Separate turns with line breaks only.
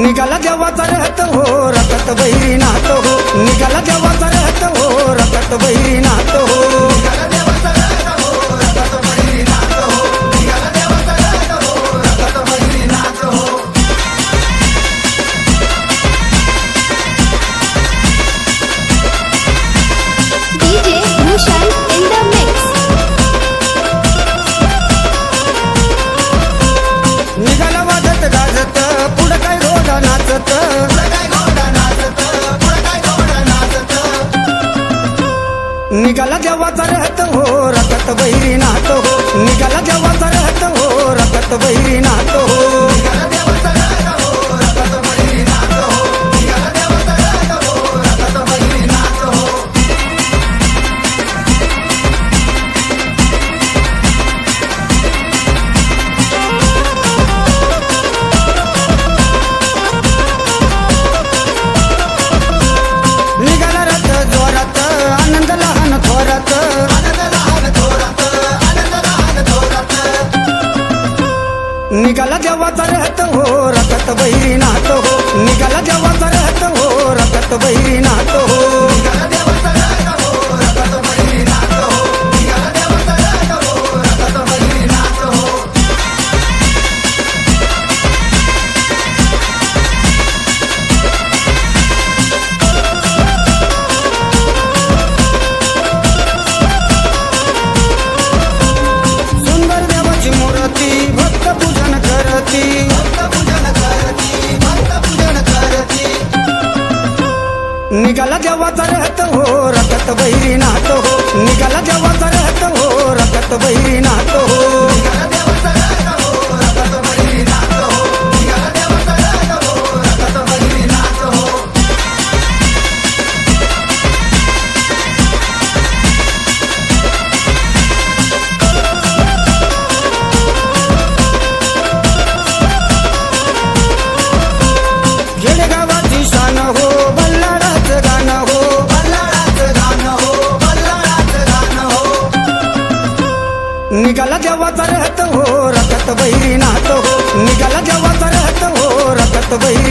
निघाला देवाचा रहत हो रथात बहिरी नात हो निघाला देवाचा रहत हो रथात बहिरी नात हो निघाला वाजत गाजत पुढं काय घोडा नाचत निघाला देवाचा रहत हो रथात बहिरी नात हो निघाला देवाचा रहत हो रथात बहिरी नात हो निघाला देवाचा रहत हो रथात बहिरी नात हो निघाला देवाचा रहत हो रथात बहिरी नात हो सुंदर देवाची मूर्ती भक्त पूजन करती निघाला देवाचा रहत हो रथात बहिरी नात हो निघाला देवाचा रहत हो रथात बहिरी नात हो खेडेगावाची शान हो बल्लाळाचं गाणं हो निघाला देवाचा रहत हो रथात बहिरी नात हो निघाला देवाचा रहत हो रथात बहिरी